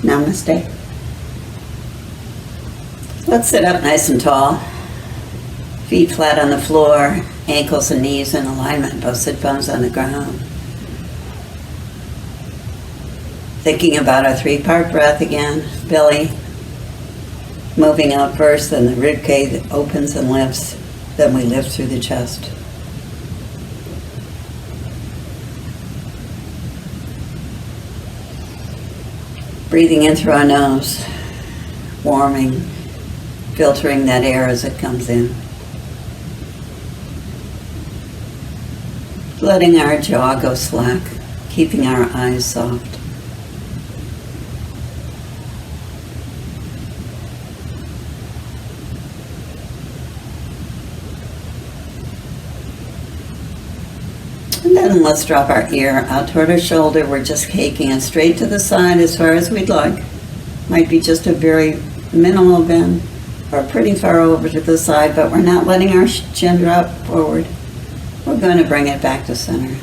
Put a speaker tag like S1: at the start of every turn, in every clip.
S1: Namaste. Let's sit up nice and tall. Feet flat on the floor, ankles and knees in alignment, both sit bones on the ground. Thinking about our 3-part breath again. Belly moving out first, then the rib cage opens and lifts, then we lift through the chest. Breathing in through our nose, warming, filtering that air as it comes in. Letting our jaw go slack, keeping our eyes soft. And then let's drop our ear out toward our shoulder. We're just taking it straight to the side as far as we'd like. Might be just a very minimal bend or pretty far over to the side, but we're not letting our chin drop forward. We're going to bring it back to center.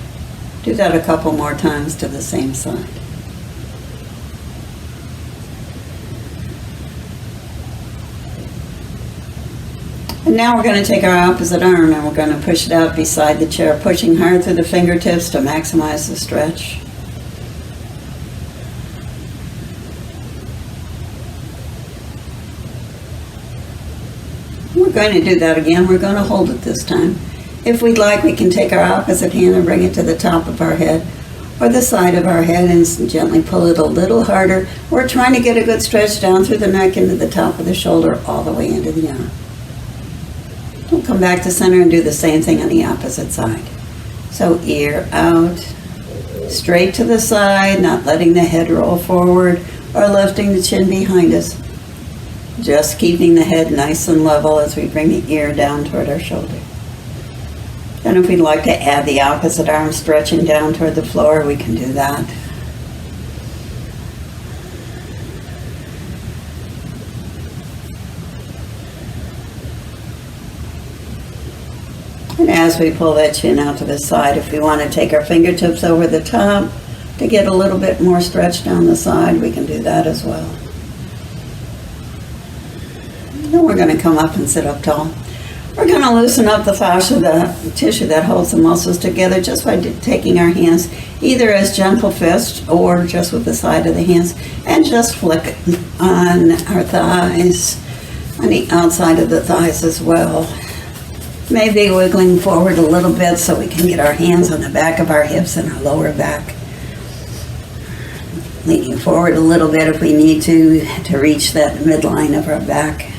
S1: Do that a couple more times to the same side. And now we're going to take our opposite arm and we're going to push it out beside the chair, pushing hard through the fingertips to maximize the stretch. We're going to do that again. We're going to hold it this time. If we'd like, we can take our opposite hand and bring it to the top of our head or the side of our head and gently pull it a little harder. We're trying to get a good stretch down through the neck into the top of the shoulder all the way into the arm. We'll come back to center and do the same thing on the opposite side. So ear out, straight to the side, not letting the head roll forward or lifting the chin behind us. Just keeping the head nice and level as we bring the ear down toward our shoulder. And if we'd like to add the opposite arm stretching down toward the floor, we can do that. And as we pull that chin out to the side, if we want to take our fingertips over the top to get a little bit more stretch down the side, we can do that as well. Then we're going to come up and sit up tall. We're going to loosen up the fascia, the tissue that holds the muscles together, just by taking our hands either as gentle fists or just with the side of the hands, and just flick on our thighs, on the outside of the thighs as well. Maybe wiggling forward a little bit so we can get our hands on the back of our hips and our lower back. Leaning forward a little bit if we need to reach that midline of our back.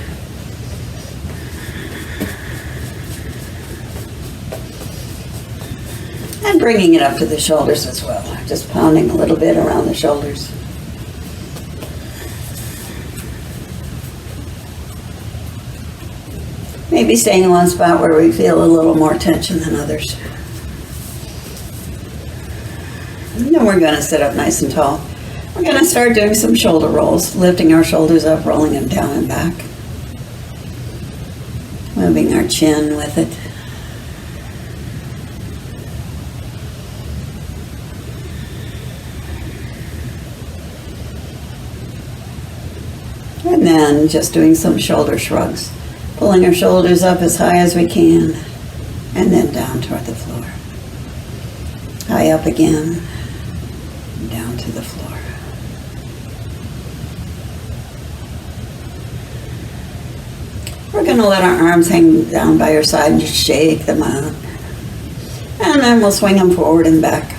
S1: And bringing it up to the shoulders as well. Just pounding a little bit around the shoulders. Maybe staying in one spot where we feel a little more tension than others. And then we're going to sit up nice and tall. We're going to start doing some shoulder rolls, lifting our shoulders up, rolling them down and back. Moving our chin with it. And then just doing some shoulder shrugs. Pulling our shoulders up as high as we can, and then down toward the floor. High up again, down to the floor. We're going to let our arms hang down by our side and just shake them out. And then we'll swing them forward and back.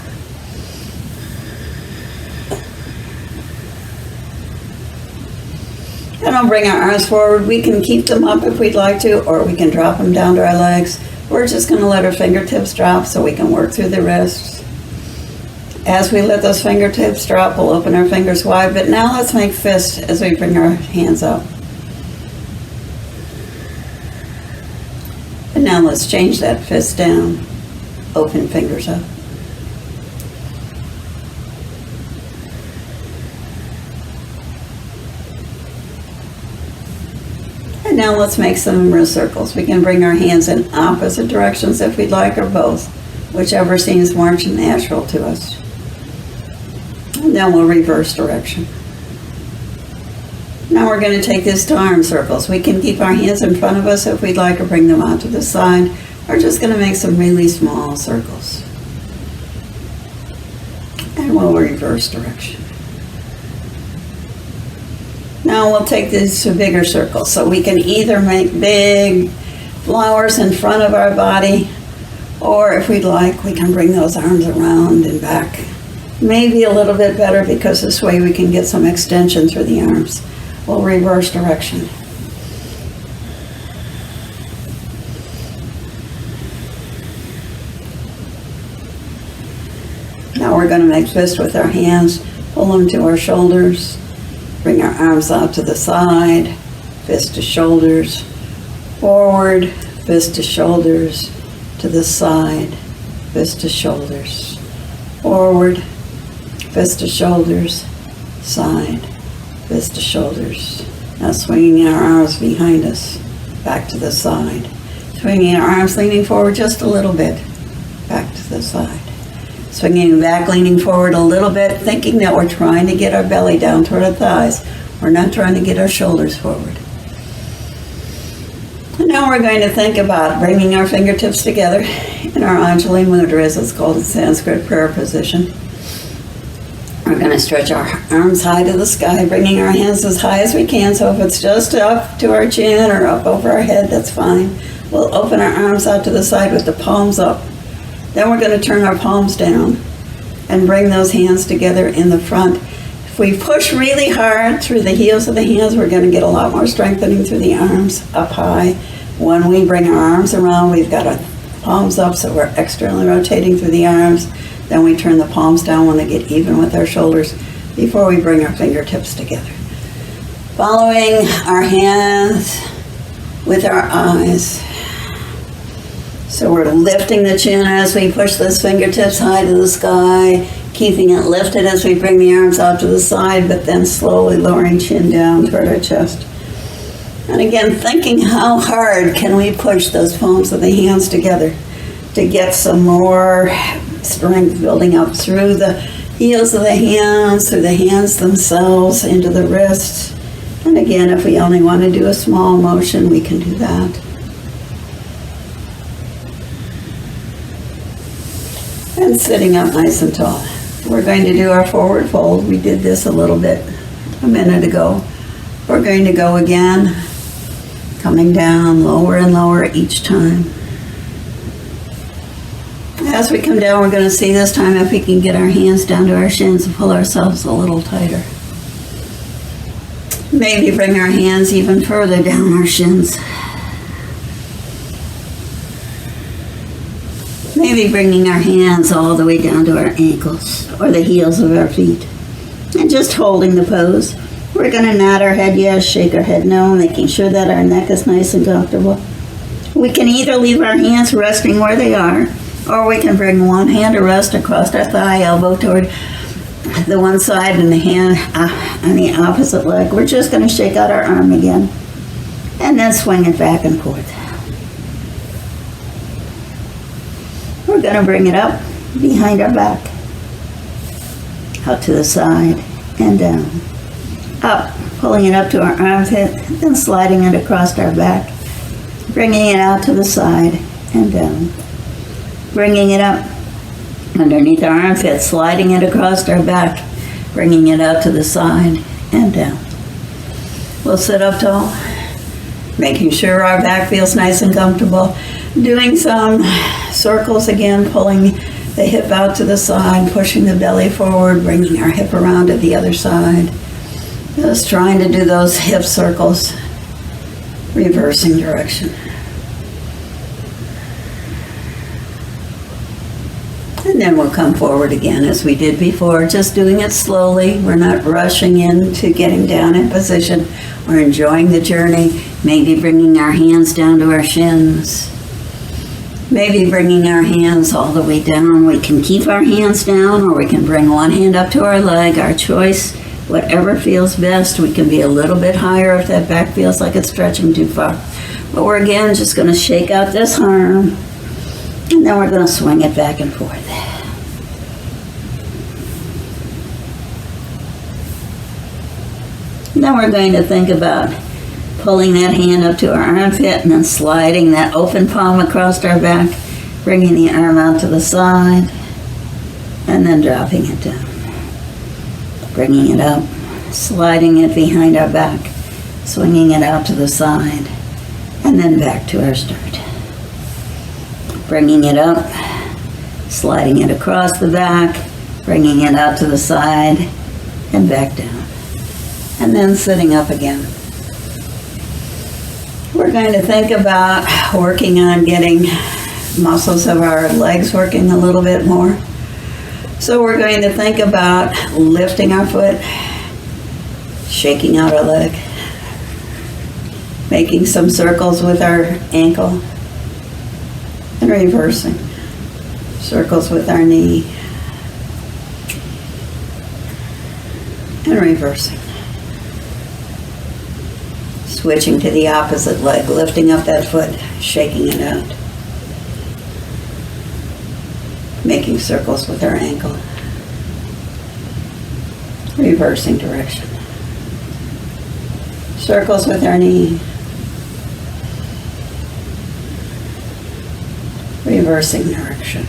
S1: And I'll bring our arms forward. We can keep them up if we'd like to, or we can drop them down to our legs. We're just going to let our fingertips drop so we can work through the wrists. As we let those fingertips drop, we'll open our fingers wide. But now let's make fists as we bring our hands up. And now let's change that fist down. Open fingers up. Now let's make some wrist circles. We can bring our hands in opposite directions if we'd like, or both, whichever seems more natural to us. And then we'll reverse direction. Now we're going to take this to arm circles. We can keep our hands in front of us if we'd like, or bring them out to the side. We're just going to make some really small circles. And we'll reverse direction. Now we'll take these to bigger circles. So we can either make big flowers in front of our body, or if we'd like, we can bring those arms around and back. Maybe a little bit better because this way we can get some extension through the arms. We'll reverse direction. Now we're going to make fists with our hands, pull them to our shoulders, bring our arms out to the side, fist to shoulders, forward, fist to shoulders, to the side, fist to shoulders, forward, fist to shoulders, side, fist to shoulders. Now swinging our arms behind us, back to the side. Swinging our arms, leaning forward just a little bit, back to the side. Swinging back, leaning forward a little bit, thinking that we're trying to get our belly down toward our thighs. We're not trying to get our shoulders forward. And now we're going to think about bringing our fingertips together in our Anjali Mudra, as it's called in Sanskrit, prayer position. We're going to stretch our arms high to the sky, bringing our hands as high as we can. So if it's just up to our chin or up over our head, that's fine. We'll open our arms out to the side with the palms up. Then we're going to turn our palms down and bring those hands together in the front. If we push really hard through the heels of the hands, we're going to get a lot more strengthening through the arms up high. When we bring our arms around, we've got our palms up, so we're externally rotating through the arms. Then we turn the palms down when they get even with our shoulders before we bring our fingertips together. Following our hands with our eyes. So we're lifting the chin as we push those fingertips high to the sky, keeping it lifted as we bring the arms out to the side, but then slowly lowering chin down toward our chest. And again, thinking how hard can we push those palms of the hands together to get some more strength building up through the heels of the hands, through the hands themselves, into the wrists. And again, if we only want to do a small motion, we can do that. And sitting up nice and tall. We're going to do our forward fold. We did this a little bit a minute ago. We're going to go again, coming down lower and lower each time. As we come down, we're going to see this time if we can get our hands down to our shins and pull ourselves a little tighter. Maybe bring our hands even further down our shins. Maybe bringing our hands all the way down to our ankles or the heels of our feet. And just holding the pose. We're going to nod our head yes, shake our head no, making sure that our neck is nice and comfortable. We can either leave our hands resting where they are, or we can bring one hand to rest across our thigh, elbow toward the one side and the hand on the opposite leg. We're just going to shake out our arm again and then swing it back and forth. We're going to bring it up behind our back, out to the side and down. Up, pulling it up to our armpit, then sliding it across our back, bringing it out to the side and down. Bringing it up underneath our armpit, sliding it across our back, bringing it out to the side and down. We'll sit up tall, making sure our back feels nice and comfortable. Doing some circles again, pulling the hip out to the side, pushing the belly forward, bringing our hip around to the other side. Just trying to do those hip circles, reversing direction. And then we'll come forward again as we did before, just doing it slowly. We're not rushing into getting down in position. We're enjoying the journey, maybe bringing our hands down to our shins. Maybe bringing our hands all the way down. We can keep our hands down, or we can bring one hand up to our leg, our choice. Whatever feels best. We can be a little bit higher if that back feels like it's stretching too far. But we're again just going to shake out this arm, and then we're going to swing it back and forth. Then we're going to think about pulling that hand up to our armpit and then sliding that open palm across our back, bringing the arm out to the side, and then dropping it down. Bringing it up, sliding it behind our back, swinging it out to the side, and then back to our start. Bringing it up, sliding it across the back, bringing it out to the side, and back down. And then sitting up again. We're going to think about working on getting muscles of our legs working a little bit more. So we're going to think about lifting our foot, shaking out our leg, making some circles with our ankle, and reversing. Circles with our knee, and reversing. Switching to the opposite leg, lifting up that foot, shaking it out. Making circles with our ankle. Reversing direction. Circles with our knee. Reversing direction.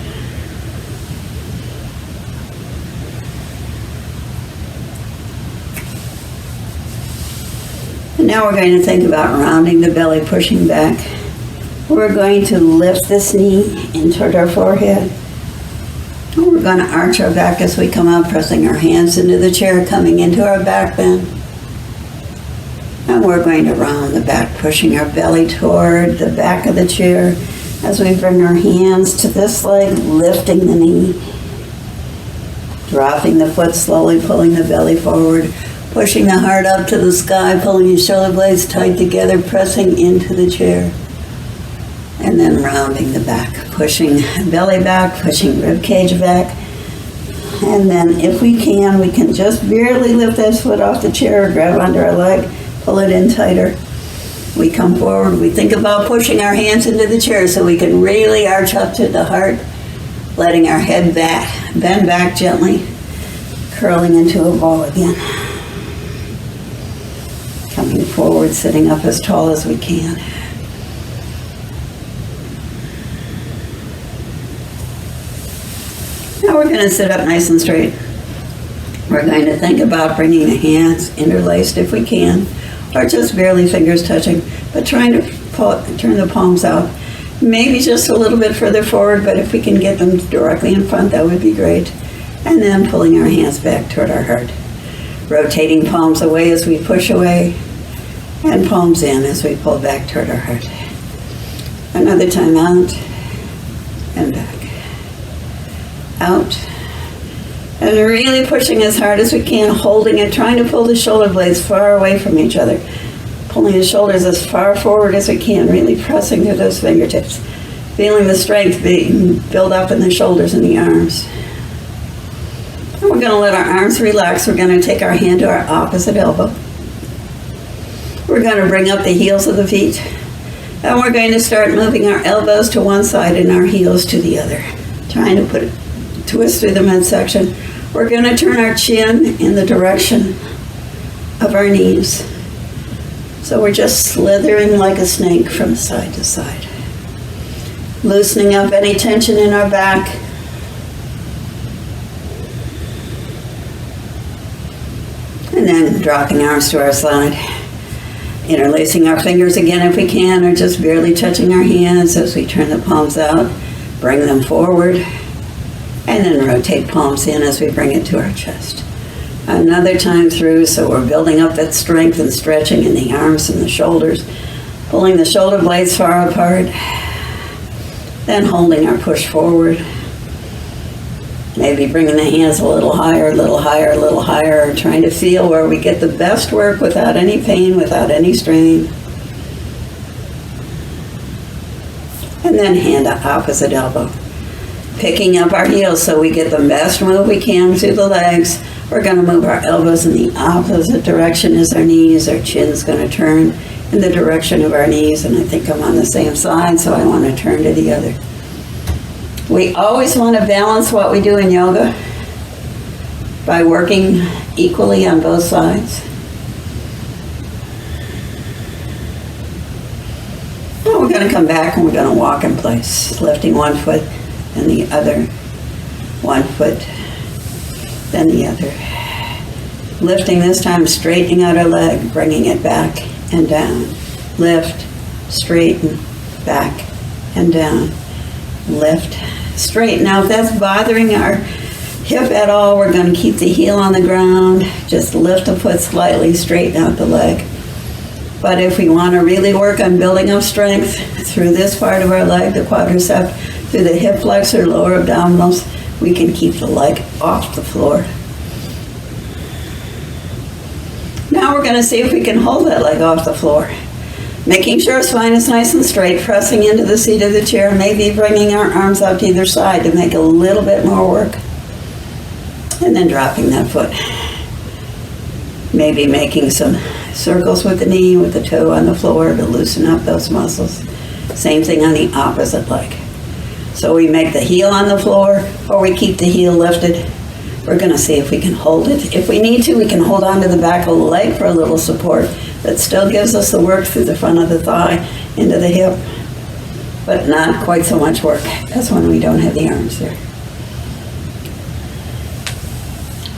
S1: And now we're going to think about rounding the belly, pushing back. We're going to lift this knee in toward our forehead. And we're going to arch our back as we come up, pressing our hands into the chair, coming into our back bend. And we're going to round the back, pushing our belly toward the back of the chair as we bring our hands to this leg, lifting the knee. Dropping the foot slowly, pulling the belly forward, pushing the heart up to the sky, pulling your shoulder blades tight together, pressing into the chair. And then rounding the back, pushing belly back, pushing rib cage back. And then if we can just barely lift this foot off the chair, grab under our leg, pull it in tighter. We come forward, we think about pushing our hands into the chair so we can really arch up to the heart, letting our head back, bend back gently, curling into a ball again. Coming forward, sitting up as tall as we can. Now we're going to sit up nice and straight. We're going to think about bringing the hands interlaced if we can, or just barely fingers touching, but trying to turn the palms out. Maybe just a little bit further forward, but if we can get them directly in front, that would be great. And then pulling our hands back toward our heart. Rotating palms away as we push away, and palms in as we pull back toward our heart. Another time out, and back. Out. And really pushing as hard as we can, holding it, trying to pull the shoulder blades far away from each other. Pulling the shoulders as far forward as we can, really pressing through those fingertips. Feeling the strength being build up in the shoulders and the arms. And we're going to let our arms relax. We're going to take our hand to our opposite elbow. We're going to bring up the heels of the feet. And we're going to start moving our elbows to one side and our heels to the other. Trying to twist through the midsection. We're going to turn our chin in the direction of our knees. So we're just slithering like a snake from side to side. Loosening up any tension in our back. And then dropping arms to our side. Interlacing our fingers again if we can, or just barely touching our hands as we turn the palms out. Bring them forward. And then rotate palms in as we bring it to our chest. Another time through, so we're building up that strength and stretching in the arms and the shoulders. Pulling the shoulder blades far apart. Then holding our push forward. Maybe bringing the hands a little higher, a little higher, a little higher. Trying to feel where we get the best work without any pain, without any strain. And then hand to opposite elbow. Picking up our heels so we get the best move we can through the legs. We're going to move our elbows in the opposite direction as our knees. Our chin's going to turn in the direction of our knees, and I think I'm on the same side, so I want to turn to the other. We always want to balance what we do in yoga by working equally on both sides. going to come back and we're going to walk in place, lifting one foot, then the other, one foot, then the other. Lifting this time, straightening out our leg, bringing it back and down. Lift, straighten, back and down. Lift, straighten. Now if that's bothering our hip at all, we're going to keep the heel on the ground. Just lift the foot slightly, straighten out the leg. But if we want to really work on building up strength through this part of our leg, the quadricep, through the hip flexor, lower abdominals, we can keep the leg off the floor. Now we're going to see if we can hold that leg off the floor. Making sure spine is nice and straight, pressing into the seat of the chair, maybe bringing our arms out to either side to make a little bit more work. And then dropping that foot. Maybe making some circles with the knee, with the toe on the floor to loosen up those muscles. Same thing on the opposite leg. So we make the heel on the floor, or we keep the heel lifted. We're going to see if we can hold it. If we need to, we can hold on to the back of the leg for a little support. That still gives us the work through the front of the thigh, into the hip, but not quite so much work as when we don't have the arms there.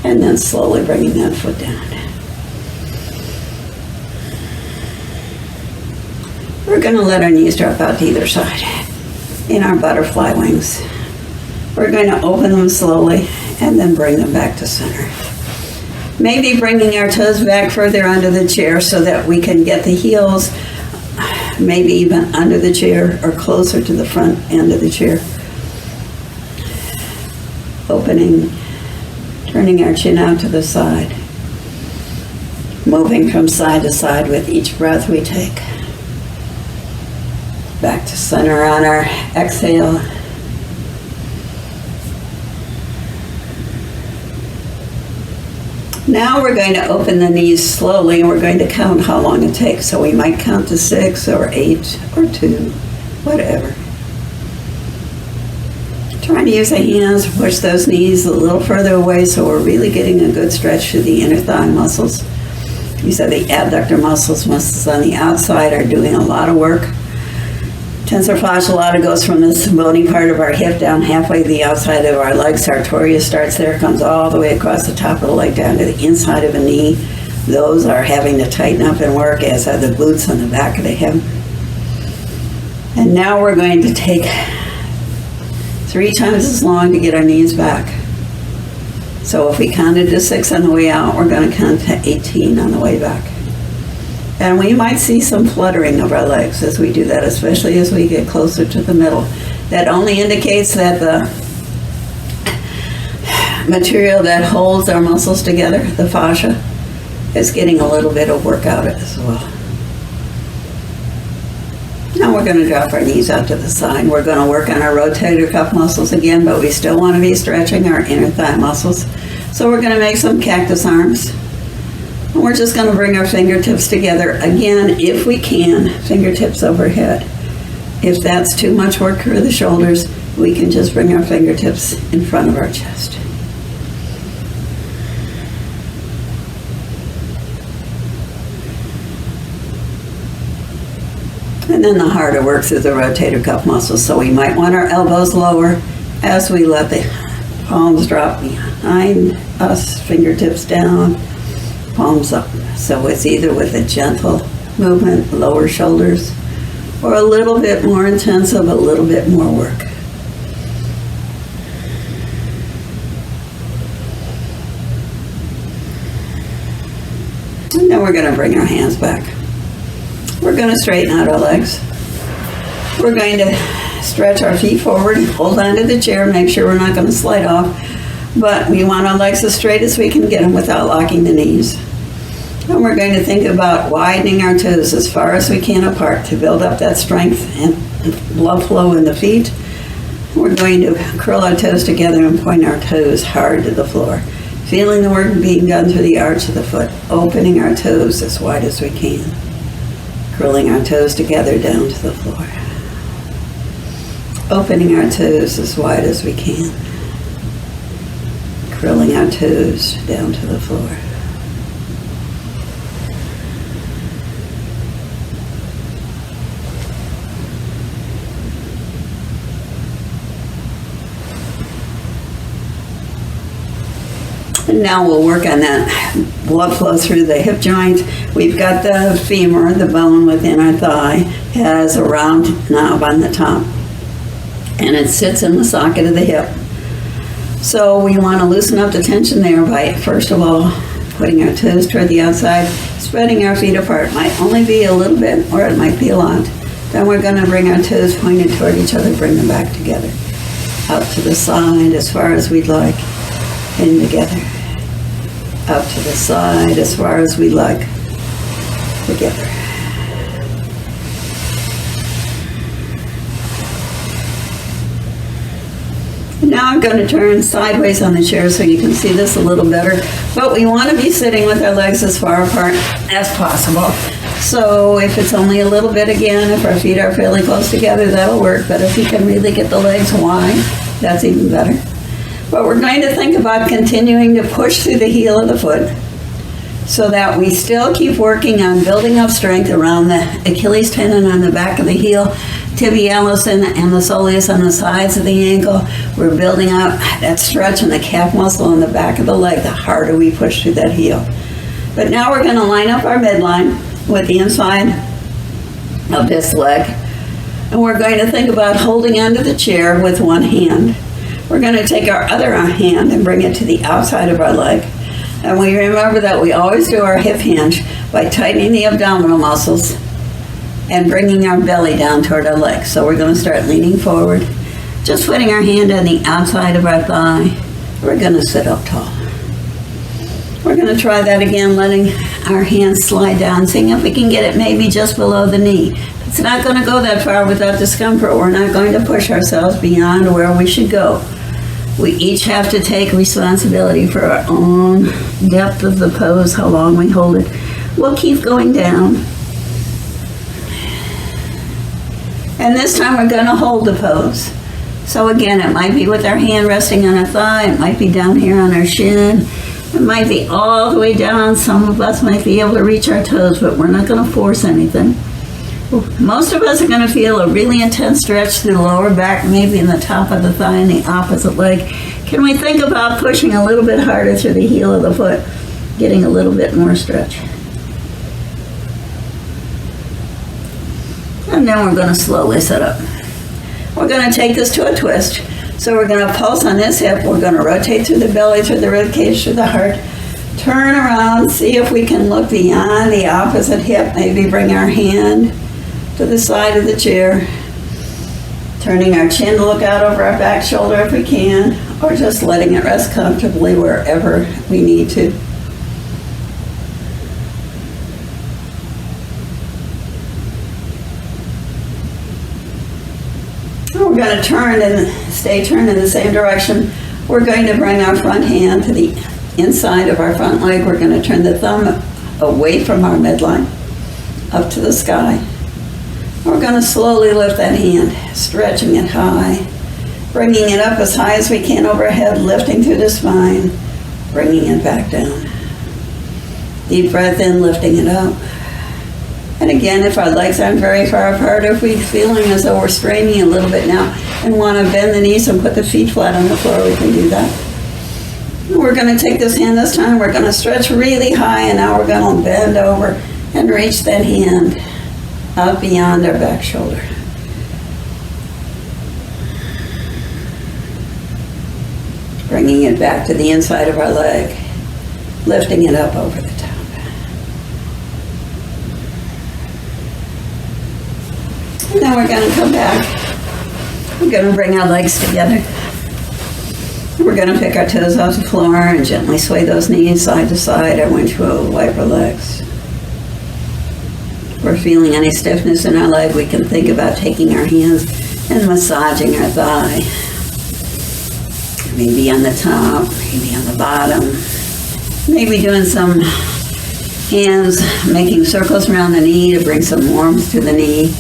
S1: And then slowly bringing that foot down. We're going to let our knees drop out to either side in our butterfly wings. We're going to open them slowly and then bring them back to center. Maybe bringing our toes back further under the chair so that we can get the heels maybe even under the chair or closer to the front end of the chair. Opening, turning our chin out to the side. Moving from side to side with each breath we take. Back to center on our exhale. Now we're going to open the knees slowly and we're going to count how long it takes. So we might count to 6 or 8 or 2, whatever. Trying to use the hands, push those knees a little further away so we're really getting a good stretch to the inner thigh muscles. These are the adductor muscles on the outside are doing a lot of work. Tensor fascia lata goes from this bony part of our hip down halfway to the outside of our leg. Sartorius starts there, comes all the way across the top of the leg down to the inside of the knee. Those are having to tighten up and work, as are the glutes on the back of the hip. And now we're going to take 3 times as long to get our knees back. So if we counted to 6 on the way out, we're going to count to 18 on the way back. And we might see some fluttering of our legs as we do that, especially as we get closer to the middle. That only indicates that the material that holds our muscles together, the fascia, is getting a little bit of work out as well. Now we're going to drop our knees out to the side. We're going to work on our rotator cuff muscles again, but we still want to be stretching our inner thigh muscles. So we're going to make some cactus arms. And we're just going to bring our fingertips together. Again, if we can, fingertips overhead. If that's too much work for the shoulders, we can just bring our fingertips in front of our chest. And then the harder work through the rotator cuff muscles. So we might want our elbows lower as we let the palms drop behind us, fingertips down, palms up. So it's either with a gentle movement, lower shoulders, or a little bit more intensive, a little bit more work. And then we're going to bring our hands back. We're going to straighten out our legs. We're going to stretch our feet forward, hold onto the chair, make sure we're not going to slide off. But we want our legs as straight as we can get them without locking the knees. And we're going to think about widening our toes as far as we can apart to build up that strength and blood flow in the feet. We're going to curl our toes together and point our toes hard to the floor. Feeling the work being done through the arch of the foot, opening our toes as wide as we can. Curling our toes together down to the floor. Opening our toes as wide as we can. Curling our toes down to the floor. And now we'll work on that blood flow through the hip joint. We've got the femur, the bone within our thigh, has a round knob on the top, and it sits in the socket of the hip. So we want to loosen up the tension there by, first of all, putting our toes toward the outside, spreading our feet apart. It might only be a little bit, or it might be a lot. Then we're going to bring our toes pointed toward each other, bring them back together. Out to the side as far as we'd like, in together. Out to the side as far as we like, together. Now I'm going to turn sideways on the chair so you can see this a little better. But we want to be sitting with our legs as far apart as possible. So if it's only a little bit again, if our feet are fairly close together, that'll work. But if you can really get the legs wide, that's even better. But we're going to think about continuing to push through the heel of the foot so that we still keep working on building up strength around the Achilles tendon on the back of the heel, tibialis and the soleus on the sides of the ankle. We're building up that stretch in the calf muscle on the back of the leg the harder we push through that heel. But now we're going to line up our midline with the inside of this leg. And we're going to think about holding onto the chair with one hand. We're going to take our other hand and bring it to the outside of our leg. And we remember that we always do our hip hinge by tightening the abdominal muscles and bringing our belly down toward our legs. So we're going to start leaning forward, just putting our hand on the outside of our thigh. We're going to sit up tall. We're going to try that again, letting our hands slide down, seeing if we can get it maybe just below the knee. It's not going to go that far without discomfort. We're not going to push ourselves beyond where we should go. We each have to take responsibility for our own depth of the pose, how long we hold it. We'll keep going down. And this time we're going to hold the pose. So again, it might be with our hand resting on our thigh. It might be down here on our shin. It might be all the way down. Some of us might be able to reach our toes, but we're not going to force anything. Most of us are going to feel a really intense stretch through the lower back, maybe in the top of the thigh and the opposite leg. Can we think about pushing a little bit harder through the heel of the foot, getting a little bit more stretch? And then we're going to slowly sit up. We're going to take this to a twist. So we're going to pulse on this hip. We're going to rotate through the belly, through the rib cage, through the heart. Turn around, see if we can look beyond the opposite hip. Maybe bring our hand to the side of the chair, turning our chin to look out over our back shoulder if we can, or just letting it rest comfortably wherever we need to. We're going to turn and stay turned in the same direction. We're going to bring our front hand to the inside of our front leg. We're going to turn the thumb away from our midline, up to the sky. We're going to slowly lift that hand, stretching it high, bringing it up as high as we can overhead, lifting through the spine, bringing it back down. Deep breath in, lifting it up. And again, if our legs aren't very far apart, if we're feeling as though we're straining a little bit now and want to bend the knees and put the feet flat on the floor, we can do that. We're going to take this hand this time, we're going to stretch really high, and now we're going to bend over and reach that hand out beyond our back shoulder. Bringing it back to the inside of our leg, lifting it up over the top. And then we're going to come back. We're going to bring our legs together. We're going to pick our toes off the floor and gently sway those knees side to side. Our windshield wiper legs. If we're feeling any stiffness in our leg, we can think about taking our hands and massaging our thigh. Maybe on the top, maybe on the bottom. Maybe doing some hands, making circles around the knee to bring some warmth to the knee.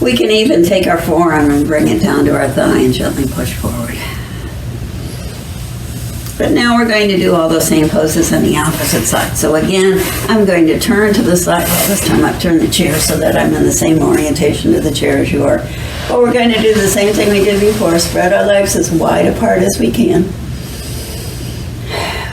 S1: We can even take our forearm and bring it down to our thigh and gently push forward. But now we're going to do all those same poses on the opposite side. So again, I'm going to turn to the side. Well, this time I've turned the chair so that I'm in the same orientation to the chair as you are. But we're going to do the same thing we did before. Spread our legs as wide apart as we can.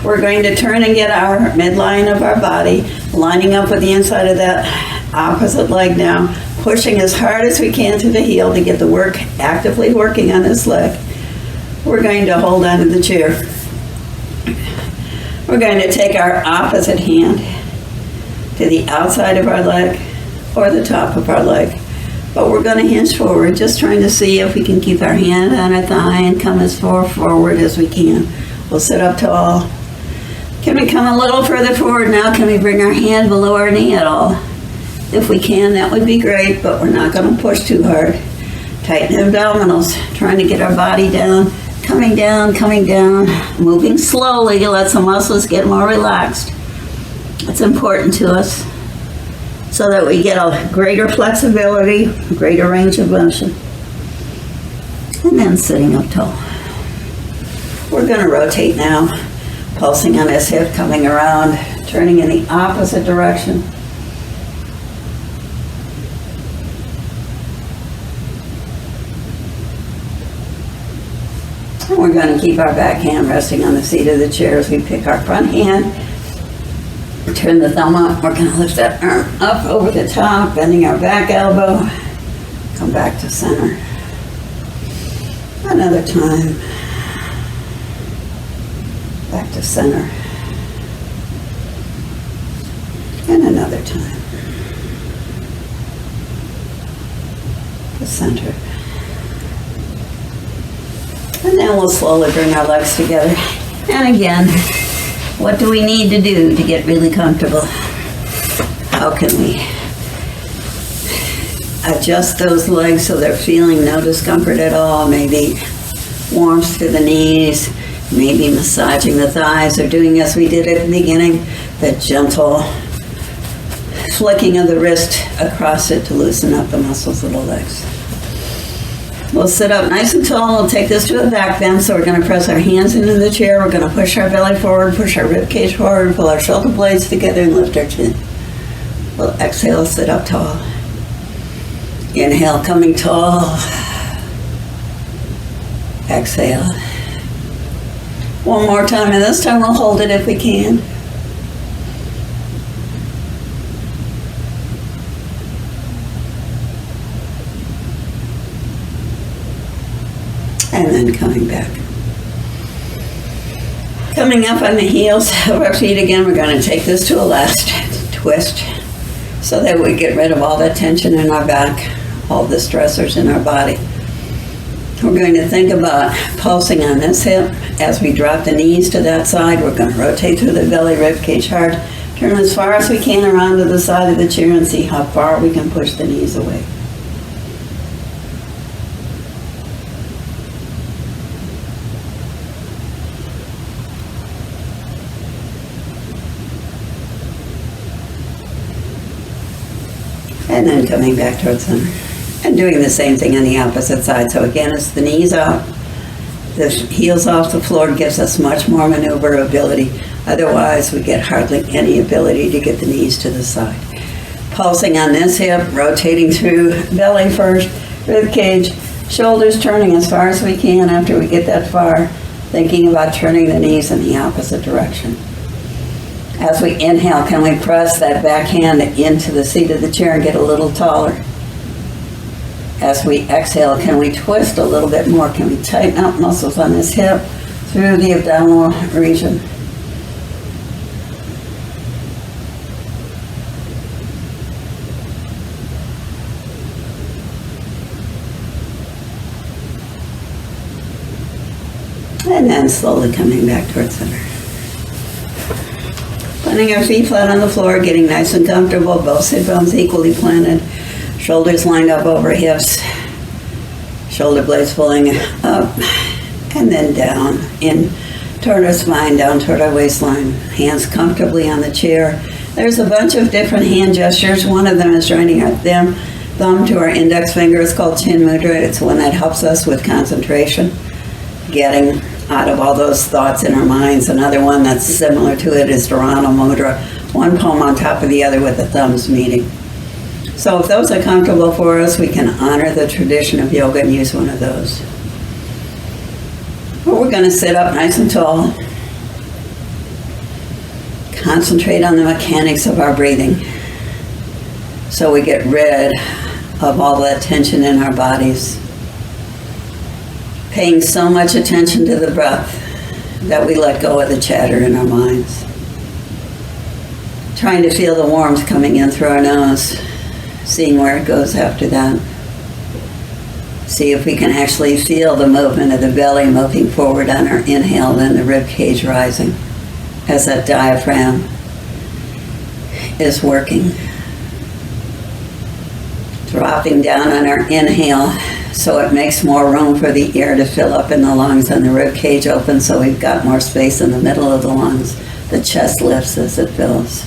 S1: We're going to turn and get our midline of our body, lining up with the inside of that opposite leg now, pushing as hard as we can to the heel to get the work actively working on this leg. We're going to hold onto the chair. We're going to take our opposite hand to the outside of our leg or the top of our leg. But we're going to hinge forward, just trying to see if we can keep our hand on our thigh and come as far forward as we can. We'll sit up tall. Can we come a little further forward now? Can we bring our hand below our knee at all? If we can, that would be great, but we're not going to push too hard. Tighten the abdominals, trying to get our body down, coming down, moving slowly to let some muscles get more relaxed. It's important to us so that we get a greater flexibility, greater range of motion. And then sitting up tall. We're going to rotate now, pulsing on this hip, coming around, turning in the opposite direction. And we're going to keep our back hand resting on the seat of the chair as we pick our front hand. Turn the thumb up. We're going to lift that arm up over the top, bending our back elbow. Come back to center. Another time. Back to center. And another time. To center. And then we'll slowly bring our legs together. And again, what do we need to do to get really comfortable? How can we adjust those legs so they're feeling no discomfort at all? Maybe warmth to the knees, maybe massaging the thighs, or doing as we did at the beginning, the gentle flicking of the wrist across it to loosen up the muscles of the legs. We'll sit up nice and tall. We'll take this to a back bend. So we're going to press our hands into the chair. We're going to push our belly forward, push our rib cage forward, pull our shoulder blades together, and lift our chin. We'll exhale, sit up tall. Inhale, coming tall. Exhale. One more time, and this time we'll hold it if we can. And then coming back. Coming up on the heels of our feet again, we're going to take this to a last twist so that we get rid of all the tension in our back, all the stressors in our body. We're going to think about pulsing on this hip as we drop the knees to that side. We're going to rotate through the belly, rib cage hard, turn as far as we can around to the side of the chair and see how far we can push the knees away. And then coming back towards center. And doing the same thing on the opposite side. So again, it's the knees out, the heels off the floor, gives us much more maneuverability. Otherwise, we get hardly any ability to get the knees to the side. Pulsing on this hip, rotating through belly first, rib cage, shoulders turning as far as we can after we get that far, thinking about turning the knees in the opposite direction. As we inhale, can we press that back hand into the seat of the chair and get a little taller? As we exhale, can we twist a little bit more? Can we tighten up muscles on this hip through the abdominal region? And then slowly coming back towards center. Planting our feet flat on the floor, getting nice and comfortable, both sit bones equally planted, shoulders lined up over hips, shoulder blades pulling up, and then down, in toward our spine, down toward our waistline, hands comfortably on the chair. There's a bunch of different hand gestures. One of them is joining our thumb to our index finger. It's called Chin Mudra. It's one that helps us with concentration, getting out of all those thoughts in our minds. Another one that's similar to it is Dharana Mudra, one palm on top of the other with the thumbs meeting. So if those are comfortable for us, we can honor the tradition of yoga and use one of those. But we're going to sit up nice and tall. Concentrate on the mechanics of our breathing so we get rid of all that tension in our bodies. Paying so much attention to the breath that we let go of the chatter in our minds. Trying to feel the warmth coming in through our nose, seeing where it goes after that. See if we can actually feel the movement of the belly moving forward on our inhale and the rib cage rising as that diaphragm is working. Dropping down on our inhale so it makes more room for the air to fill up in the lungs and the rib cage opens so we've got more space in the middle of the lungs. The chest lifts as it fills.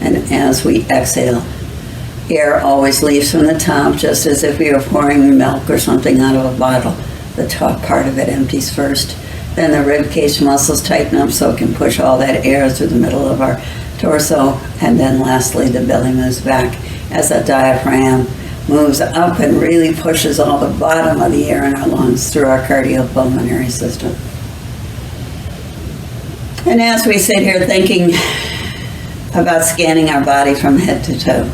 S1: And as we exhale, air always leaves from the top, just as if we were pouring milk or something out of a bottle. The top part of it empties first. Then the rib cage muscles tighten up so it can push all that air through the middle of our torso. And then lastly, the belly moves back as the diaphragm moves up and really pushes all the bottom of the air in our lungs through our cardiopulmonary system. And as we sit here thinking about scanning our body from head to toe,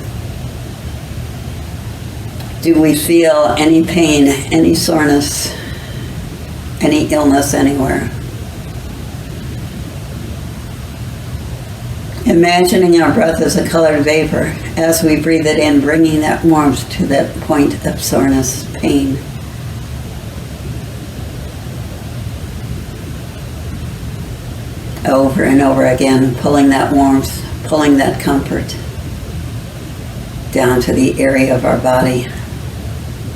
S1: do we feel any pain, any soreness, any illness anywhere? Imagining our breath as a colored vapor as we breathe it in, bringing that warmth to that point of soreness, pain. Over and over again, pulling that warmth, pulling that comfort down to the area of our body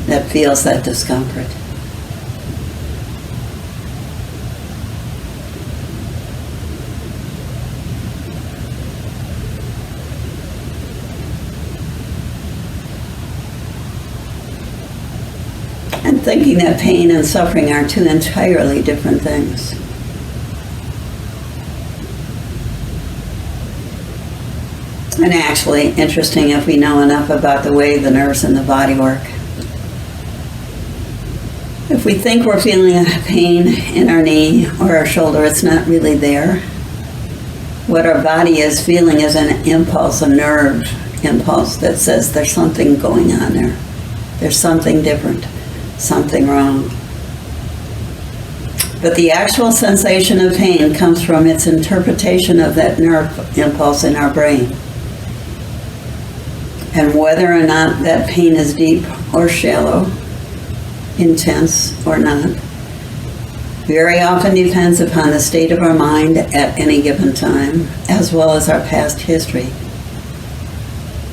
S1: that feels that discomfort. And thinking that pain and suffering are two entirely different things. And actually, interesting if we know enough about the way the nerves in the body work. If we think we're feeling a pain in our knee or our shoulder, it's not really there. What our body is feeling is an impulse, a nerve impulse that says there's something going on there. There's something different, something wrong. But the actual sensation of pain comes from its interpretation of that nerve impulse in our brain. And whether or not that pain is deep or shallow, intense or not, very often depends upon the state of our mind at any given time, as well as our past history.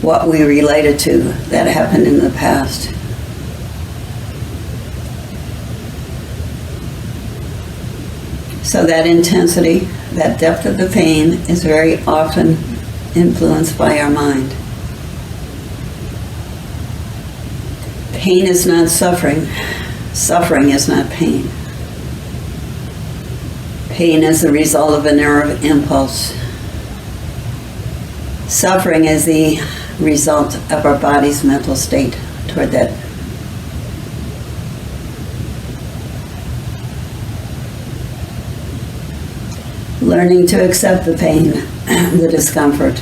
S1: What we related to that happened in the past. So that intensity, that depth of the pain is very often influenced by our mind. Pain is not suffering. Suffering is not pain. Pain is the result of a nerve impulse. Suffering is the result of our body's mental state toward that. Learning to accept the pain, the discomfort.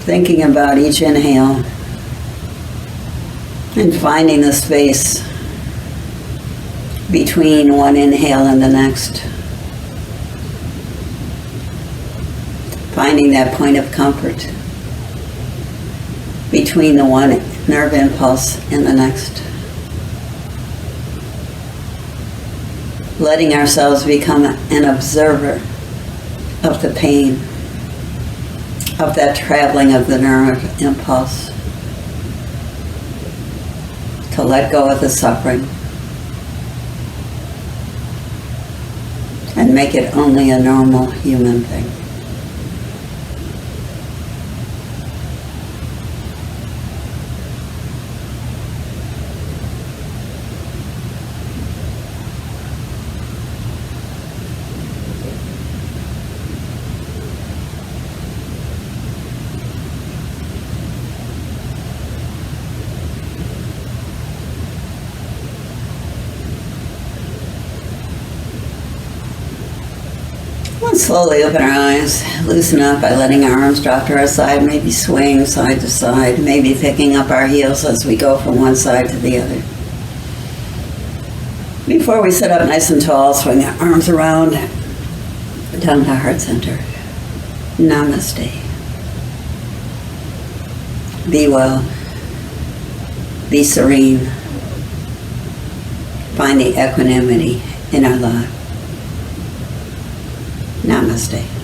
S1: Thinking about each inhale and finding the space between one inhale and the next. Finding that point of comfort between the one nerve impulse and the next. Letting ourselves become an observer of the pain, of that traveling of the nerve impulse, to let go of the suffering and make it only a normal human thing. slowly open our eyes, loosen up by letting our arms drop to our side, maybe swing side to side, maybe picking up our heels as we go from one side to the other. Before we sit up nice and tall, swing our arms around, down to heart center. Namaste. Be well. Be serene. Find the equanimity in our life. Namaste.